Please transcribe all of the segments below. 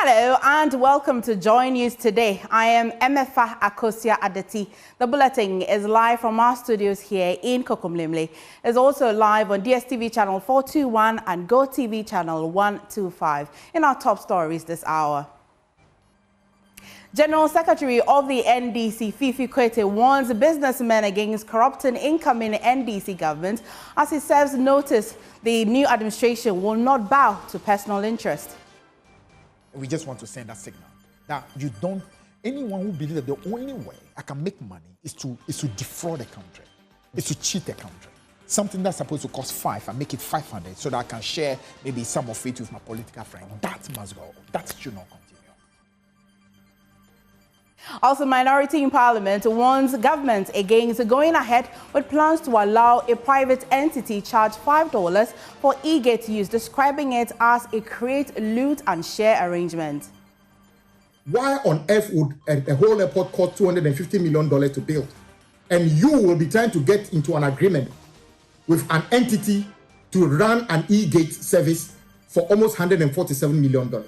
Hello and welcome to Joy News today. I am Emefa Akosia Adeti. The bulletin is live from our studios here in Kokomlemle. It's also live on DSTV channel 421 and GoTV channel 125. In our top stories this hour, General Secretary of the NDC, Fifi Kwete, warns businessmen against corrupting incoming NDC government as he serves notice the new administration will not bow to personal interest. We just want to send a signal that anyone who believes that the only way I can make money is to defraud a country, is to cheat a country. Something that's supposed to cost 5, I make it 500 so that I can share maybe some of it with my political friend. That must go. That should not continue. Also, minority in parliament warns government against going ahead with plans to allow a private entity charge $5 for e-gate use, describing it as a create, loot and share arrangement. Why on earth would a whole airport cost $250 million to build? And you will be trying to get into an agreement with an entity to run an e-gate service for almost $147 million.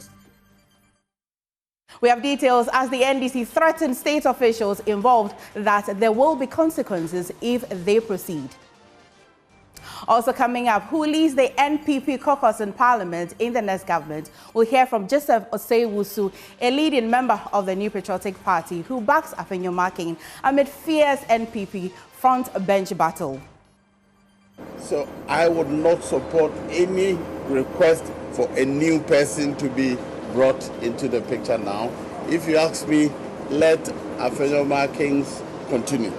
We have details as the NDC threatened state officials involved that there will be consequences if they proceed. Also coming up, who leads the NPP caucus in Parliament in the next government? We'll hear from Joseph Osei-Wusu, a leading member of the new Patriotic Party who backs Afenyomakin amid fierce NPP front bench battle. So I would not support any request for a new person to be brought into the picture now. If you ask me, let Afenyomakin continue.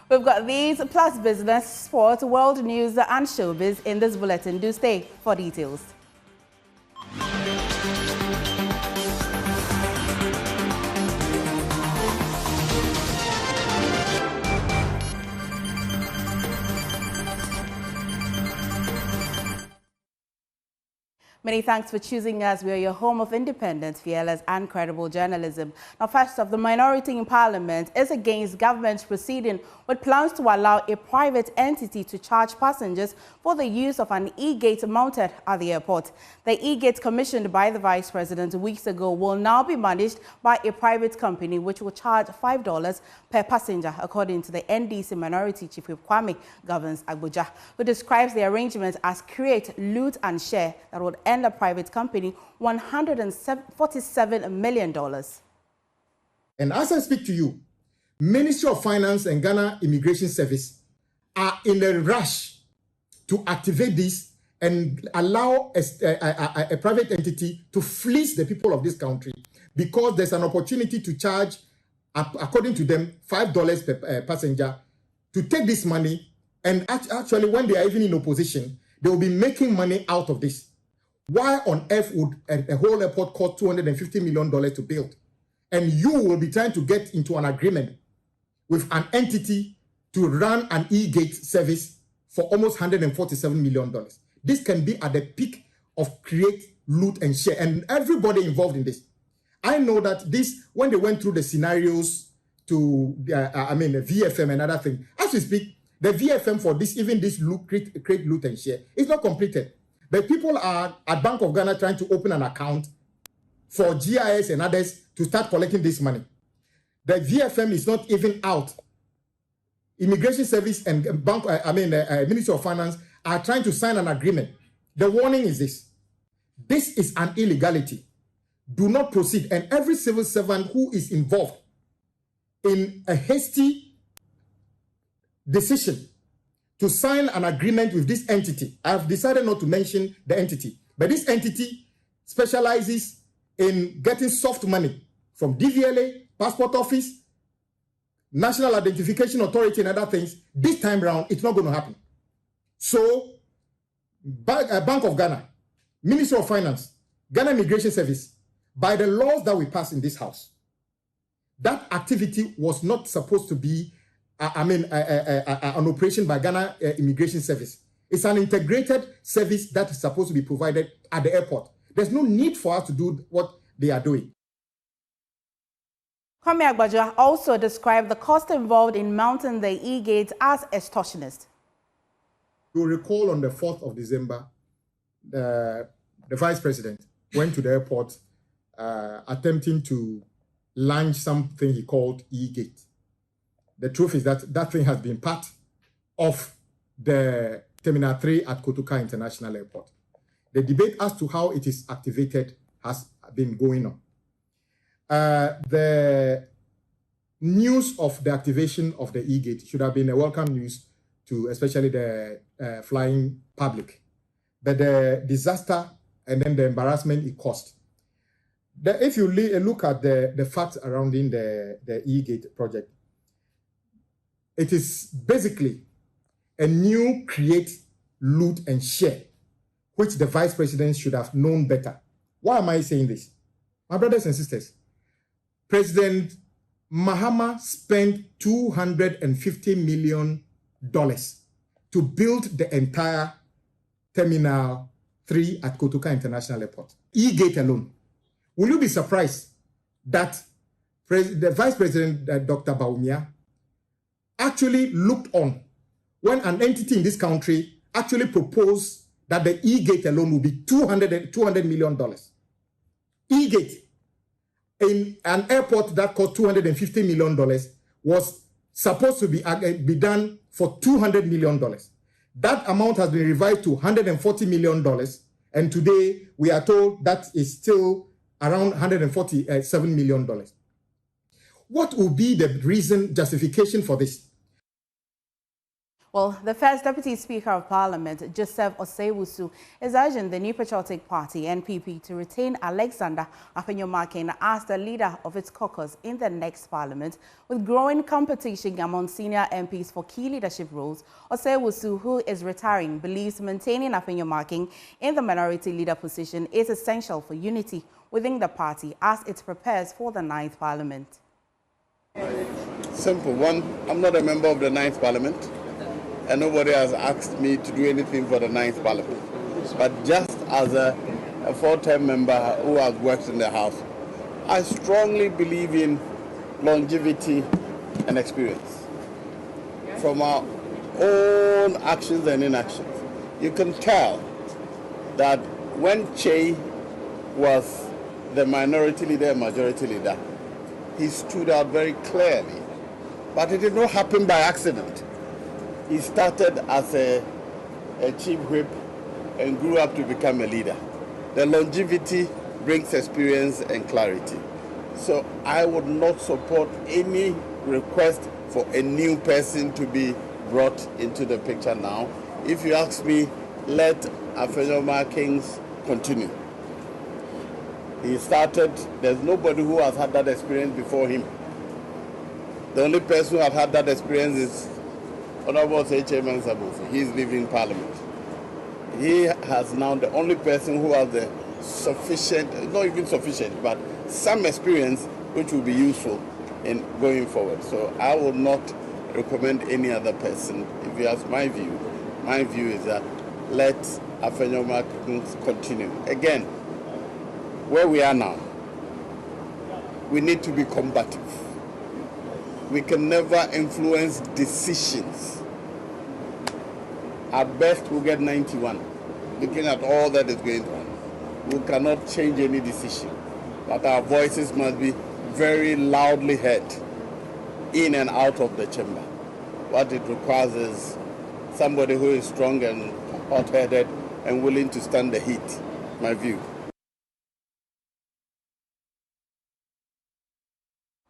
We've got these plus business, sports, world news and showbiz in this bulletin. Do stay for details. Many thanks for choosing us. We are your home of independent, fearless and credible journalism. Now, first off, the minority in Parliament is against government proceeding with plans to allow a private entity to charge passengers for the use of an e-gate mounted at the airport. The e-gate commissioned by the Vice President weeks ago will now be managed by a private company which will charge $5 per passenger, according to the NDC Minority Chief Whip Kwame governs Agbodza, who describes the arrangement as create, loot and share that would end the private company $147 million. And as I speak to you, Ministry of Finance and Ghana Immigration Service are in a rush to activate this and allow a private entity to fleece the people of this country, because there's an opportunity to charge, according to them, $5 per passenger to take this money. And actually, when they are even in opposition, they will be making money out of this. Why on earth would a whole airport cost $250 million to build? And you will be trying to get into an agreement with an entity to run an e-gate service for almost $147 million. This can be at the peak of create, loot and share, and everybody involved in this. I know that this, when they went through the scenarios to, the VFM and other things, as we speak, the VFM for this, even this create, loot and share, is not completed. The people are at Bank of Ghana trying to open an account for GIS and others to start collecting this money. The VFM is not even out. Immigration Service and Ministry of Finance are trying to sign an agreement. The warning is this. This is an illegality. Do not proceed. And every civil servant who is involved in a hasty decision to sign an agreement with this entity. I've decided not to mention the entity, but this entity specializes in getting soft money from DVLA, Passport Office, National Identification Authority and other things. This time around, it's not going to happen. So, Bank of Ghana, Ministry of Finance, Ghana Immigration Service, by the laws that we pass in this house, that activity was not supposed to be an operation by Ghana Immigration Service. It's an integrated service that is supposed to be provided at the airport. There's no need for us to do what they are doing. Kwame Agbodza also described the cost involved in mounting the e-gates as extortionist. You'll recall on the 4th of December, the vice president went to the airport attempting to launch something he called E-Gate. The truth is that that thing has been part of the Terminal 3 at Kotoka International Airport. The debate as to how it is activated has been going on. The news of the activation of the E-Gate should have been a welcome news to especially the flying public. But the disaster and then the embarrassment it caused. If you look at the facts surrounding the E-Gate project, it is basically a new create, loot, and share, which the vice president should have known better. Why am I saying this? My brothers and sisters, President Mahama spent $250 million to build the entire Terminal 3 at Kotoka International Airport. E-Gate alone. Will you be surprised that the Vice President, Dr. Bawumia, actually looked on when an entity in this country actually proposed that the E-Gate alone will be $200 million. E-Gate, in an airport that cost $250 million, was supposed to be done for $200 million. That amount has been revised to $140 million, and today we are told that is still around $147 million. What will be the reason, justification for this? Well, the first Deputy Speaker of Parliament, Joseph Osei-Wusu, is urging the new Patriotic Party, NPP, to retain Alexander Afenyomarkin as the leader of its caucus in the next Parliament. With growing competition among senior MPs for key leadership roles, Osei-Wusu, who is retiring, believes maintaining Afenyomarkin in the minority leader position is essential for unity within the party as it prepares for the 9th Parliament. Simple. One, I'm not a member of the 9th Parliament, and nobody has asked me to do anything for the 9th Parliament. But just as a full-time member who has worked in the House, I strongly believe in longevity and experience. From our own actions and inactions, you can tell that when Che was the minority leader and majority leader, he stood out very clearly. But it did not happen by accident. He started as a chief whip and grew up to become a leader. The longevity brings experience and clarity. So I would not support any request for a new person to be brought into the picture now. If you ask me, let Afenyomarkin continue. He started, there's nobody who has had that experience before him. The only person who has had that experience is Honorable Chairman Sabufi. He's leaving Parliament. He has now the only person who has the sufficient, not even sufficient, but some experience which will be useful in going forward. So I will not recommend any other person. If you ask my view is that let Afenyomarkin continue. Again, where we are now, we need to be combative. We can never influence decisions. At best, we'll get 91. Looking at all that is going on, we cannot change any decision. But our voices must be very loudly heard in and out of the chamber. What it requires is somebody who is strong and hot-headed and willing to stand the heat, my view.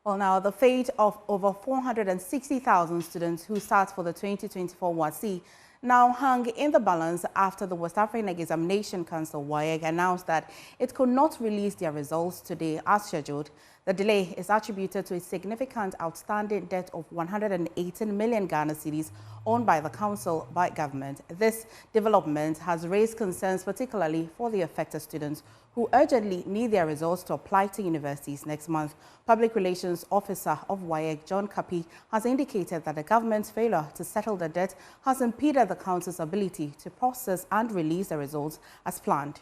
Well, now, the fate of over 460,000 students who start for the 2024 WASSCE now hung in the balance after the West African Examination Council, WAEC, announced that it could not release their results today as scheduled. The delay is attributed to a significant outstanding debt of 118 million Ghana cedis owned by the council by government. This development has raised concerns, particularly for the affected students who urgently need their results to apply to universities next month. Public Relations Officer of WAEC, John Kapi, has indicated that the government's failure to settle the debt has impeded the council's ability to process and release the results as planned.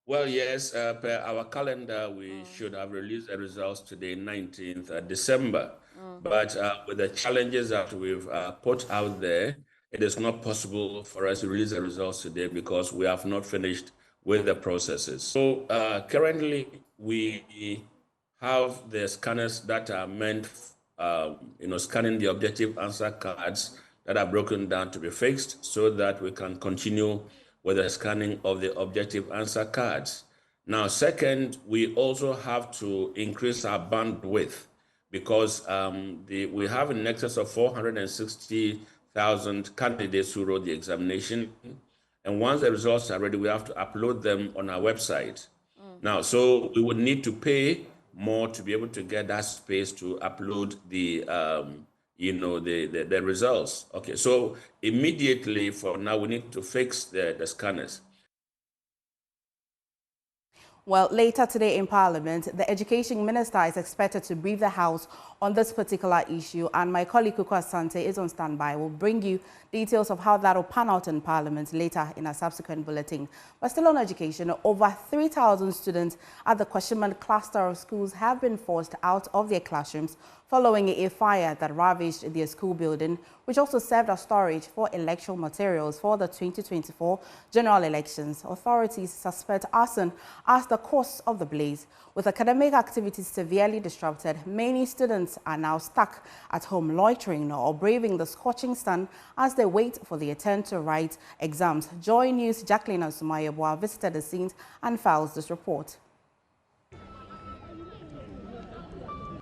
Well, yes, per our calendar, we should have released the results today, 19th December. But with the challenges that we've put out there, it is not possible for us to release the results today because we have not finished with the processes. So currently, we have the scanners that are meant, scanning the objective answer cards that are broken down to be fixed so that we can continue with the scanning of the objective answer cards. Now, second, we also have to increase our bandwidth because we have in excess of 460,000 candidates who wrote the examination. And once the results are ready, we have to upload them on our website. Now, so we would need to pay more to be able to get that space to upload the results. Okay, so immediately for now, we need to fix the scanners. Well, later today in Parliament, the Education Minister is expected to brief the House on this particular issue, and my colleague Kuko Asante is on standby. We'll bring you details of how that will pan out in Parliament later in a subsequent bulletin. But still on education, over 3,000 students at the Kwashiman cluster of schools have been forced out of their classrooms following a fire that ravaged their school building, which also served as storage for electoral materials for the 2024 general elections. Authorities suspect arson as the cause of the blaze. With academic activities severely disrupted, many students are now stuck at home loitering or braving the scorching sun as they wait for their turn to write exams. Joy News' Jacqueline Asumayeboa visited the scenes and files this report.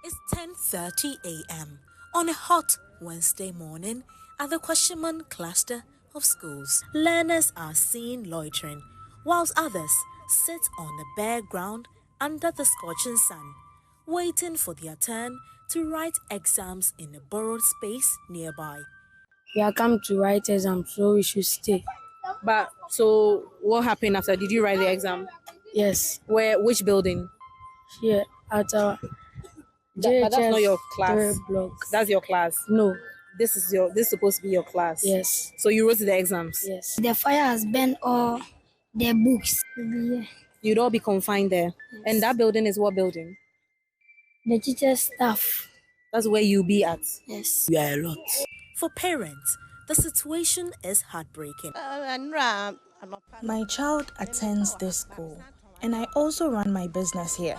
It's 10:30 a.m. on a hot Wednesday morning at the Kwashiman cluster of schools. Learners are seen loitering, whilst others sit on the bare ground under the scorching sun, waiting for their turn to write exams in a borrowed space nearby. We are come to write exams, so we should stay. But so what happened after? Did you write the exam? Yes. Where? Which building? Here at our But that's not your class. block. That's your class. No. This is supposed to be your class. Yes. So you wrote the exams. Yes. The fire has burned all the books. You'd all be confined there. Yes. And that building is what building? The teacher's staff. That's where you'll be at. Yes. We are a lot. For parents, the situation is heartbreaking. My child attends this school, and I also run my business here.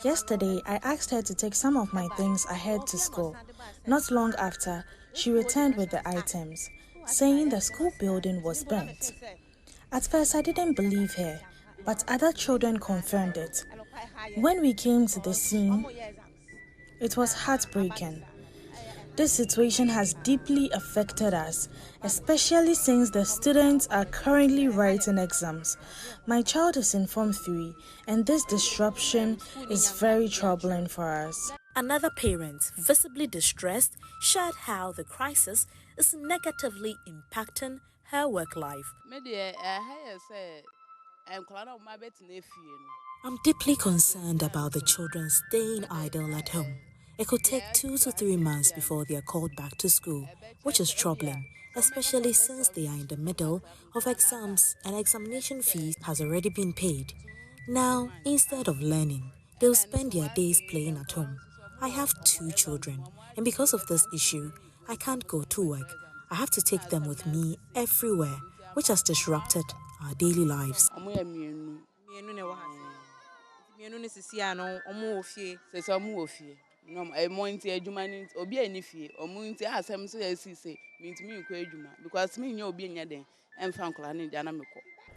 Yesterday, I asked her to take some of my things ahead to school. Not long after, she returned with the items, saying the school building was burnt. At first, I didn't believe her, but other children confirmed it. When we came to the scene, it was heartbreaking. This situation has deeply affected us, especially since the students are currently writing exams. My child is in Form 3, and this disruption is very troubling for us. Another parent, visibly distressed, shared how the crisis is negatively impacting her work life. I'm deeply concerned about the children staying idle at home. It could take 2 to 3 months before they are called back to school, which is troubling, especially since they are in the middle of exams and examination fees has already been paid. Now, instead of learning, they'll spend their days playing at home. I have 2 children, and because of this issue, I can't go to work. I have to take them with me everywhere, which has disrupted our daily lives.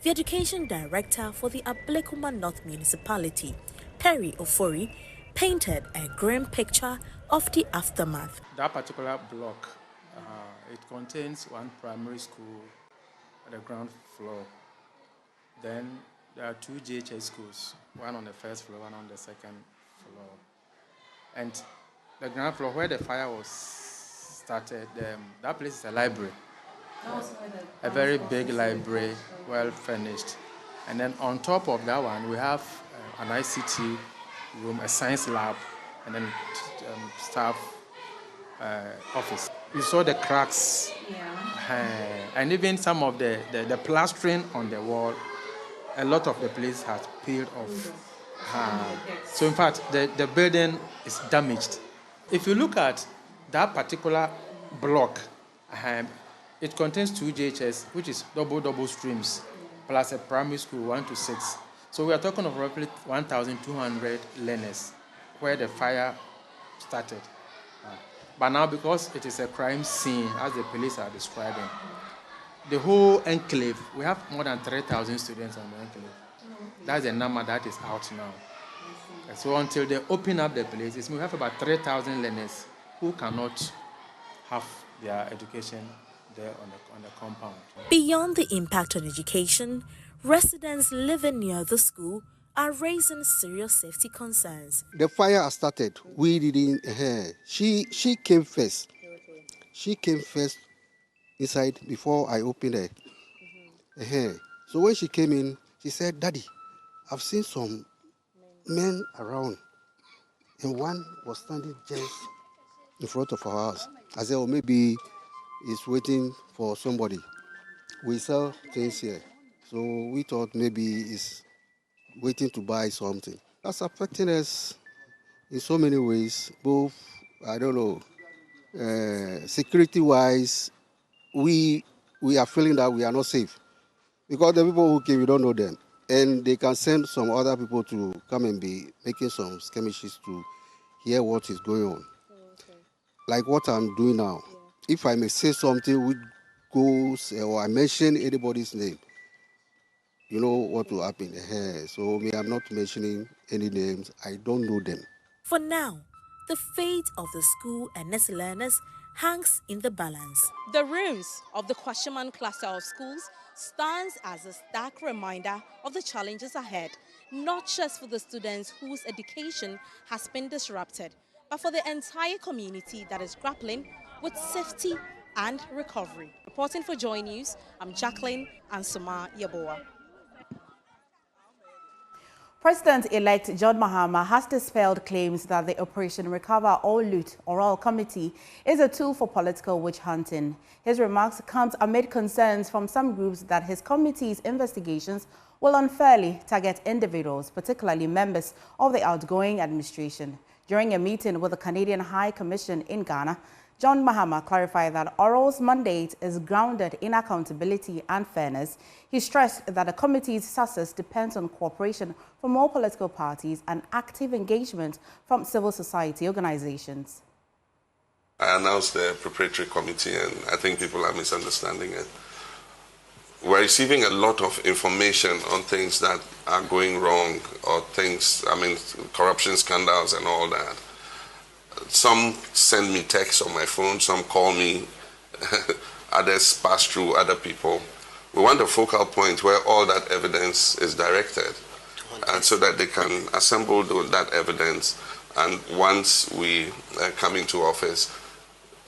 The education director for the Ablekuma North Municipality, Perry Ofori, painted a grim picture of the aftermath. That particular block, it contains one primary school at the ground floor. Then there are 2 JHS schools, one on the first floor, one on the second floor. And the ground floor where the fire was started, that place is a library. A very big library, well furnished. And then on top of that one, we have an ICT room, a science lab, and then staff office. You saw the cracks, and even some of the plastering on the wall, a lot of the place has peeled off. So in fact, the building is damaged. If you look at that particular block, It contains 2 JHS, which is double streams, plus a primary school 1 to 6. So we are talking of roughly 1,200 learners where the fire started. But now, because it is a crime scene, as the police are describing, the whole enclave, we have more than 3,000 students on the enclave. That's the number that is out now. So until they open up the places, we have about 3,000 learners who cannot have their education there on the compound. Beyond the impact on education, residents living near the school are raising serious safety concerns. The fire has started. We didn't. She came first. She came first inside before I opened it. So when she came in, she said, "Daddy, I've seen some men around, and one was standing just in front of our house." I said, "Oh, maybe he's waiting for somebody. We sell things here, so we thought maybe he's waiting to buy something." That's affecting us in so many ways, both, I don't know, security-wise, we are feeling that we are not safe. Because the people who came, we don't know them. And they can send some other people to come and be making some skirmishes to hear what is going on. Okay. Like what I'm doing now. Yeah. If I may say something which goes, or I mention anybody's name, you know what will happen. So me, I'm not mentioning any names. I don't know them. For now, the fate of the school and its learners hangs in the balance. The ruins of the Kwashiman cluster of schools stands as a stark reminder of the challenges ahead, not just for the students whose education has been disrupted, but for the entire community that is grappling with safety and recovery. Reporting for Joy News, I'm Jacqueline Ansuma Yaboa. President-elect John Mahama has dispelled claims that the Operation Recover or Loot Oral Committee is a tool for political witch hunting. His remarks come amid concerns from some groups that his committee's investigations will unfairly target individuals, particularly members of the outgoing administration. During a meeting with the Canadian High Commission in Ghana, John Mahama clarified that Oral's mandate is grounded in accountability and fairness. He stressed that the committee's success depends on cooperation from all political parties and active engagement from civil society organizations. I announced the preparatory committee, and I think people are misunderstanding it. We're receiving a lot of information on things that are going wrong, or things, corruption scandals and all that. Some send me texts on my phone, some call me, others pass through other people. We want a focal point where all that evidence is directed, and so that they can assemble that evidence. And once we come into office,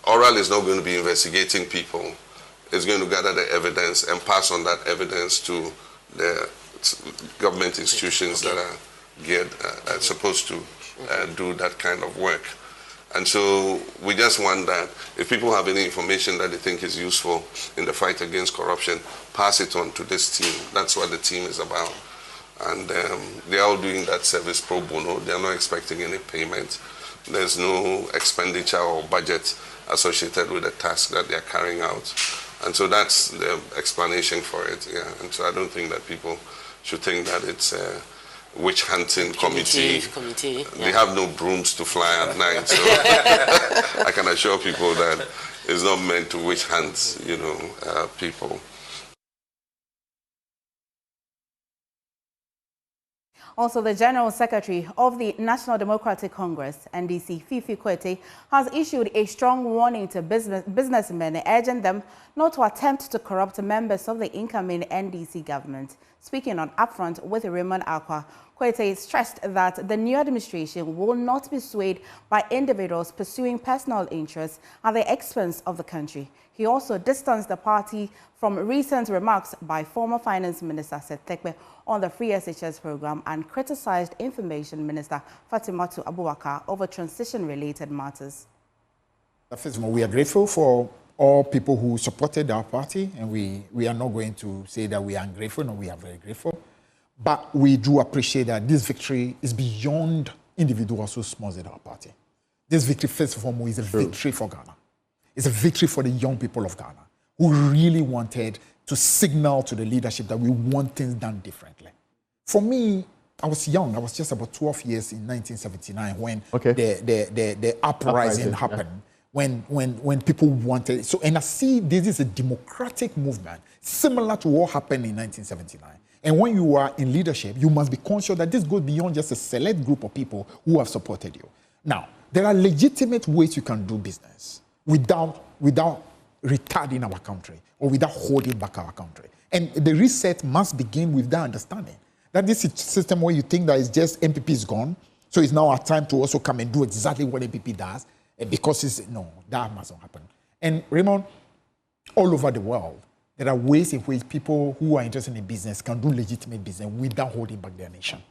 Oral is not going to be investigating people. It's going to gather the evidence and pass on that evidence to the government institutions that are geared, supposed to do that kind of work. And so we just want that if people have any information that they think is useful in the fight against corruption, pass it on to this team. That's what the team is about. And they're all doing that service pro bono. They're not expecting any payment. There's no expenditure or budget associated with the task that they're carrying out. And so that's the explanation for it. Yeah. And so I don't think that people should think that it's a witch hunting committee. Yeah. They have no brooms to fly at night. So I can assure people that it's not meant to witch hunt, people. Also, the General Secretary of the National Democratic Congress, NDC, Fifi Kwete, has issued a strong warning to businessmen, urging them not to attempt to corrupt members of the incoming NDC government. Speaking on Upfront with Raymond Akwa, Kwete stressed that the new administration will not be swayed by individuals pursuing personal interests at the expense of the country. He also distanced the party from recent remarks by former Finance Minister Seth Tekbe on the Free SHS program and criticized Information Minister Fatimatu Abubakar over transition-related matters. First of all, we are grateful for all people who supported our party, and we are not going to say that we are ungrateful. No, we are very grateful. But we do appreciate that this victory is beyond individuals who sponsored our party. This victory, first of all, is a victory for Ghana. It's a victory for the young people of Ghana, who really wanted to signal to the leadership that we want things done differently. For me, I was young. I was just about 12 years in 1979 when the uprising happened. Yeah. When people wanted it. So, and I see this is a democratic movement similar to what happened in 1979. And when you are in leadership, you must be conscious that this goes beyond just a select group of people who have supported you. Now, there are legitimate ways you can do business without retarding our country or without holding back our country. And the reset must begin with that understanding. That this system where you think that it's just MPP is gone, so it's now our time to also come and do exactly what MPP does, because it's, no, that mustn't happen. And Raymond, all over the world, there are ways in which people who are interested in business can do legitimate business without holding back their nation.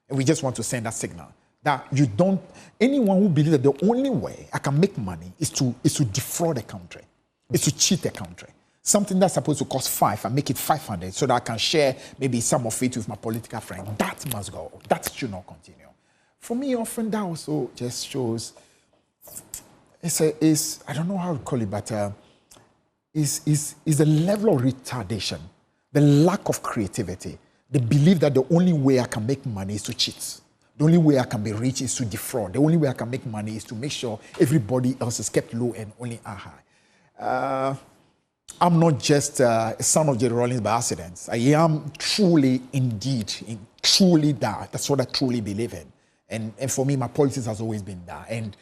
And we just want to send that signal that you don't, anyone who believes that the only way I can make money is to defraud a country, is to cheat a country. Something that's supposed to cost 5 and make it 500 so that I can share maybe some of it with my political friend. That must go. That should not continue. For me, often that also just shows, I don't know how to call it, but is the level of retardation, the lack of creativity, the belief that the only way I can make money is to cheat. The only way I can be rich is to defraud. The only way I can make money is to make sure everybody else is kept low and only I high. I'm not just a son of Jerry Rawlings by accident. I am truly, indeed, truly that. That's what I truly believe in. And for me, my politics has always been that. And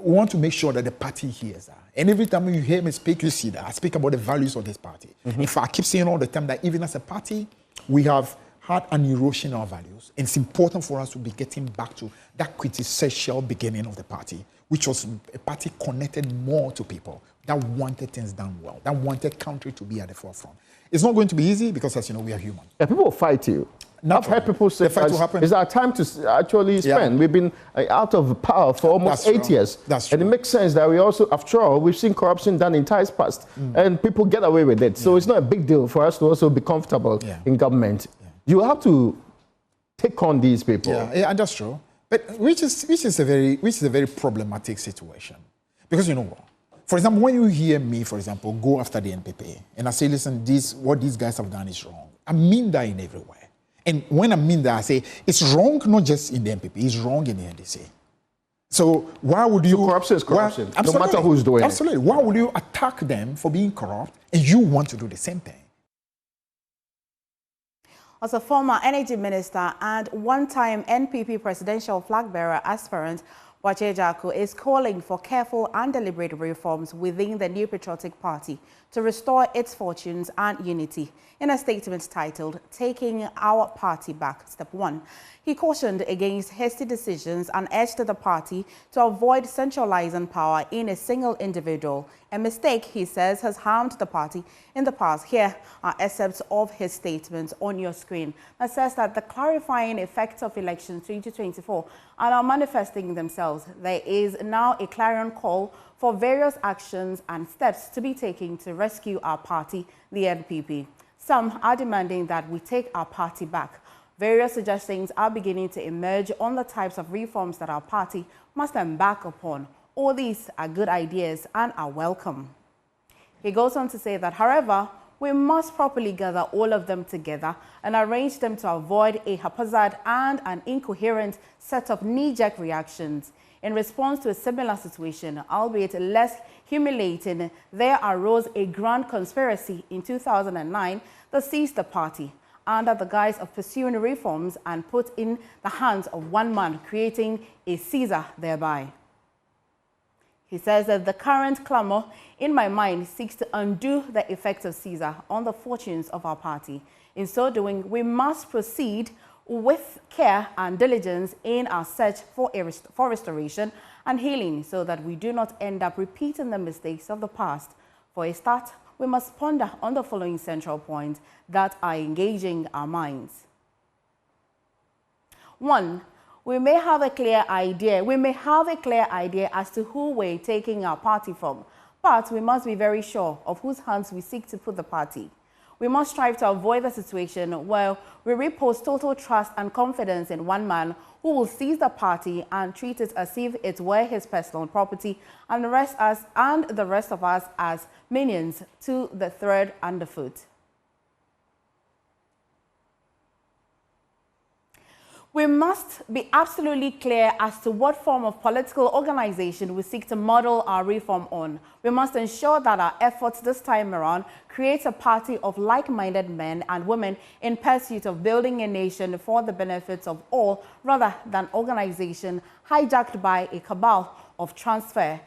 we want to make sure that the party hears that. And every time you hear me speak, you see that. I speak about the values of this party. Mm-hmm. In fact, I keep saying all the time that even as a party, we have had an erosion of our values. And it's important for us to be getting back to that quintessential beginning of the party, which was a party connected more to people, that wanted things done well, that wanted country to be at the forefront. It's not going to be easy because, as you know, we are human. Yeah, people will fight you. I've heard people say it's our time to actually spend. Yeah. We've been out of power for almost 8 years. That's true. And it makes sense that we also, after all, we've seen corruption done in times past, and people get away with it. So it's not a big deal for us to also be comfortable in government. Yeah. You have to take on these people. Yeah, that's true. But which is a very problematic situation. Because you know what? For example, when you hear me, for example, go after the NPP, and I say, listen, what these guys have done is wrong, I mean that in every way. And when I mean that, I say, it's wrong not just in the NPP, it's wrong in the NDC. So why would you... corruption is corruption, no matter who's doing it. Absolutely. Why would you attack them for being corrupt, and you want to do the same thing? As a former energy minister and one-time NPP presidential flag bearer aspirant, Patriotic is calling for careful and deliberate reforms within the new Patriotic Party to restore its fortunes and unity. In a statement titled, Taking Our Party Back, Step 1, he cautioned against hasty decisions and urged the party to avoid centralizing power in a single individual, a mistake he says has harmed the party in the past. Here are excerpts of his statements on your screen. It says that the clarifying effects of elections 2024 are now manifesting themselves. There is now a clarion call for various actions and steps to be taken to rescue our party, the NPP. Some are demanding that we take our party back. Various suggestions are beginning to emerge on the types of reforms that our party must embark upon. All these are good ideas and are welcome. He goes on to say that, however, we must properly gather all of them together and arrange them to avoid a haphazard and an incoherent set of knee-jerk reactions. In response to a similar situation, albeit less humiliating, there arose a grand conspiracy in 2009 that seized the party under the guise of pursuing reforms and put in the hands of one man, creating a Caesar thereby. He says that the current clamor in my mind seeks to undo the effects of Caesar on the fortunes of our party. In so doing, we must proceed with care and diligence in our search for restoration and healing so that we do not end up repeating the mistakes of the past. For a start, we must ponder on the following central points that are engaging our minds. 1. We may have a clear idea as to who we're taking our party from, but we must be very sure of whose hands we seek to put the party. We must strive to avoid the situation where we repose total trust and confidence in one man who will seize the party and treat it as if it were his personal property, and the rest of us as minions to the thread underfoot. We must be absolutely clear as to what form of political organization we seek to model our reform on. We must ensure that our efforts this time around create a party of like-minded men and women in pursuit of building a nation for the benefits of all, rather than organization hijacked by a cabal of transfer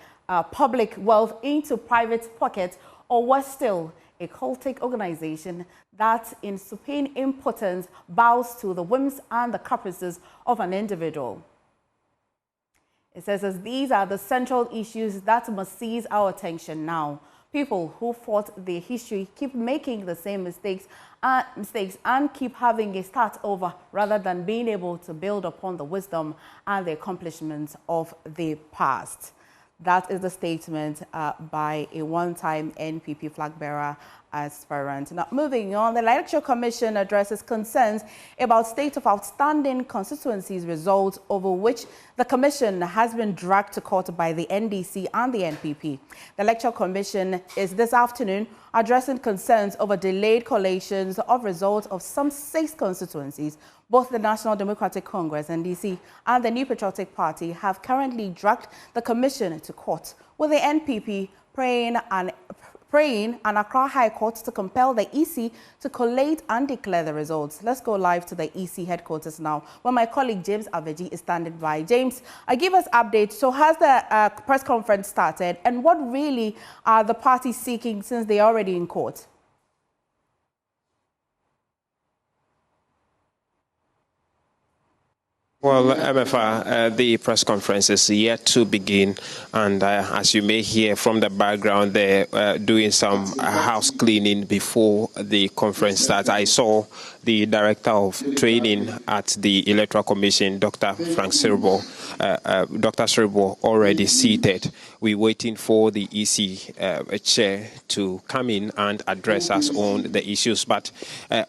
public wealth into private pockets, or worse still, a cultic organization that in supine impotence bows to the whims and the caprices of an individual. It says, as these are the central issues that must seize our attention now. People who fought their history keep making the same mistakes and keep having a start over rather than being able to build upon the wisdom and the accomplishments of the past. That is the statement by a one-time NPP flag bearer, Aspirant. Now, moving on, the Electoral Commission addresses concerns about state of outstanding constituencies results over which the Commission has been dragged to court by the NDC and the NPP. The Electoral Commission is this afternoon addressing concerns over delayed collations of results of some 6 constituencies. Both the National Democratic Congress, NDC, and the New Patriotic Party have currently dragged the Commission to court, with the NPP praying an Accra High Court to compel the EC to collate and declare the results. Let's go live to the EC headquarters now, where my colleague James Aveji is standing by. James, give us updates. So has the press conference started, and what really are the parties seeking since they are already in court? Well, MFR, the press conference is yet to begin, and as you may hear from the background, they're doing some house cleaning before the conference starts. I saw the Director of Training at the Electoral Commission, Dr. Frank Sirbo, Dr. Sirbo already seated. We're waiting for the EC chair to come in and address us on the issues. But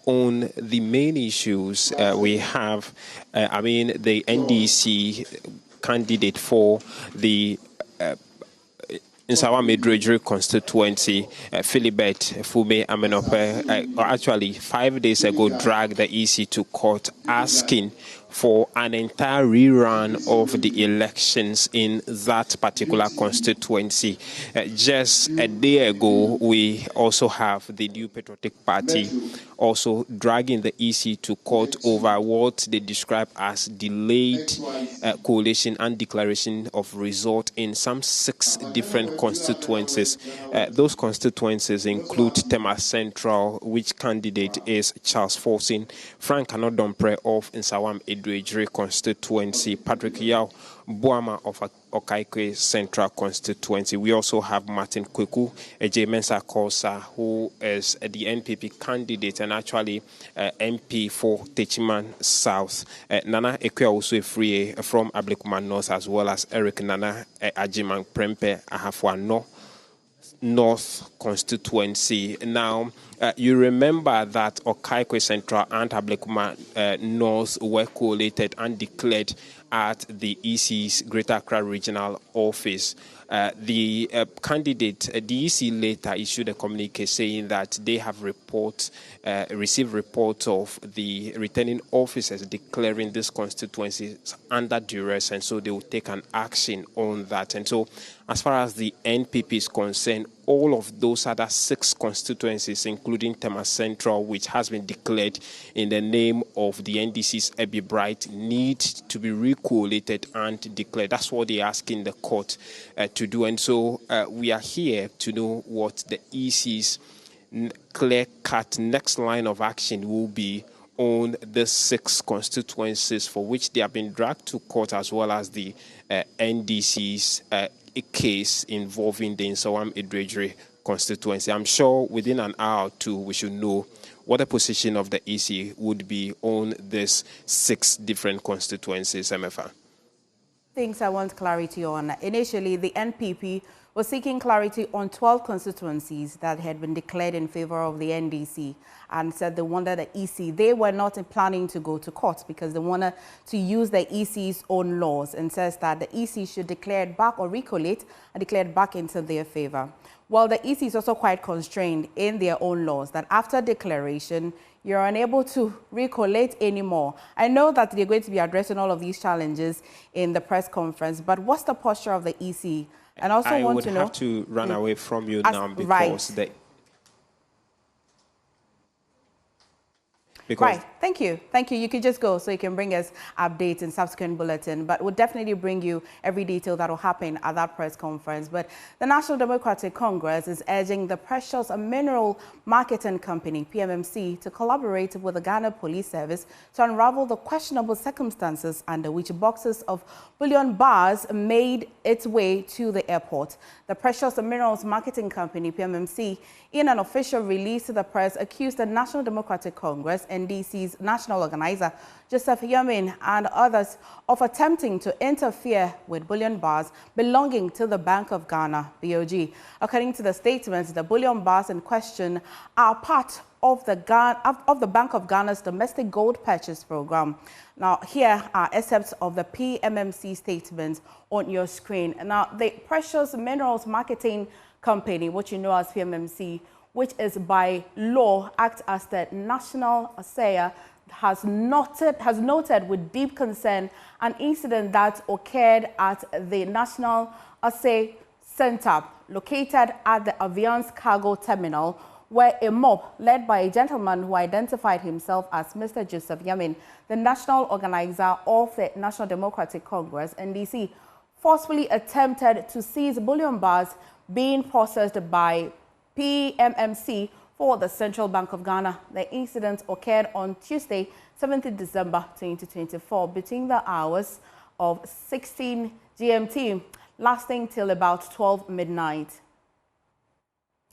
on the main issues, we have, the NDC candidate for the Nsawam Midday constituency, Philibert Fume Amenope, actually 5 days ago dragged the EC to court asking for an entire rerun of the elections in that particular constituency. Just a day ago, we also have the New Patriotic Party also dragging the EC to court over what they describe as delayed coalition and declaration of result in some 6 different constituencies. Those constituencies include Tema Central, which candidate is Charles Forsin, Frank Anodompre of Nsawam Idridri constituency, Patrick Yao Boama of Okaikwe Central constituency. We also have Martin Kweku, Eje Mensa Kosa, who is the NPP candidate and actually MP for Techiman South. Nana Ekwe also free from Ablekuma North, as well as Eric Nana Ajiman Prempe Ahafwa North constituency. Now, you remember that Okaikwe Central and Ablekuma North were collated and declared at the EC's Greater Accra Regional Office. The candidate, the EC later issued a communique saying that they have received reports of the returning officers declaring these constituencies under duress, and so they will take an action on that. And so, as far as the NPP is concerned, all of those other 6 constituencies, including Tema Central, which has been declared in the name of the NDC's Ebi Bright, need to be recollated and declared. That's what they're asking the court to do. And so we are here to know what the EC's clear-cut next line of action will be on the 6 constituencies for which they have been dragged to court, as well as the NDC's case involving the Nsawam Idridri constituency. I'm sure within an hour or two we should know what the position of the EC would be on these 6 different constituencies, MFA. Things I want clarity on. Initially, the NPP was seeking clarity on 12 constituencies that had been declared in favor of the NDC, and said they wanted the EC. They were not planning to go to court because they wanted to use the EC's own laws, and says that the EC should declare it back or recollate and declare it back into their favor. Well, the EC is also quite constrained in their own laws that after declaration, you're unable to recollate anymore. I know that they're going to be addressing all of these challenges in the press conference, but what's the posture of the EC? And also I want would to know, have to run away from you now because Right. Thank you. Thank you. You can just go so you can bring us updates in subsequent bulletin. But we'll definitely bring you every detail that will happen at that press conference. But the National Democratic Congress is urging the Precious Mineral Marketing Company, PMMC, to collaborate with the Ghana Police Service to unravel the questionable circumstances under which boxes of bullion bars made its way to the airport. The Precious Minerals Marketing Company, PMMC, in an official release to the press, accused the National Democratic Congress, NDC's national organizer, Joseph Yamin, and others of attempting to interfere with bullion bars belonging to the Bank of Ghana, BOG. According to the statements, the bullion bars in question are part of the Bank of Ghana's domestic gold purchase program. Now, here are excerpts of the PMMC statements on your screen. Now, the Precious Minerals Marketing Company, which you know as PMMC, which is by law act as the national assayer, has noted with deep concern an incident that occurred at the National Assay Center located at the Aviance Cargo Terminal, where a mob led by a gentleman who identified himself as Mr. Joseph Yamin, the national organizer of the National Democratic Congress, NDC, forcefully attempted to seize bullion bars being processed by PMMC for the Central Bank of Ghana. The incident occurred on Tuesday, 17th December 2024, between the hours of 16 GMT, lasting till about 12 midnight.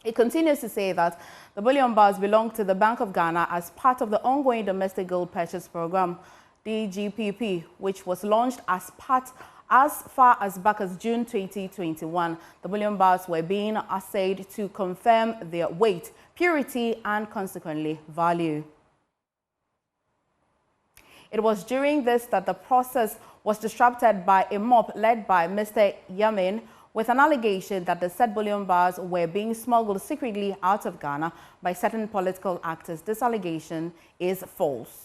It continues to say that the bullion bars belong to the Bank of Ghana as part of the ongoing domestic gold purchase program, DGPP, which was launched as far as back as June 2021. The bullion bars were being assayed to confirm their weight, purity, and consequently value. It was during this that the process was disrupted by a mob led by Mr. Yamin, with an allegation that the said bullion bars were being smuggled secretly out of Ghana by certain political actors. This allegation is false.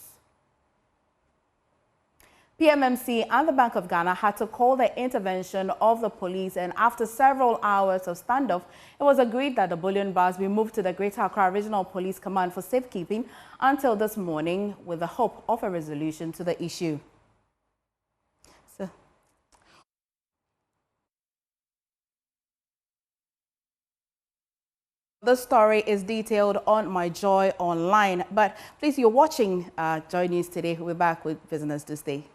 PMMC and the Bank of Ghana had to call the intervention of the police, and after several hours of standoff, it was agreed that the bullion bars be moved to the Greater Accra Regional Police Command for safekeeping until this morning, with the hope of a resolution to the issue. The story is detailed on My Joy Online, but please, you're watching Joy News today. We're back with Business to Stay.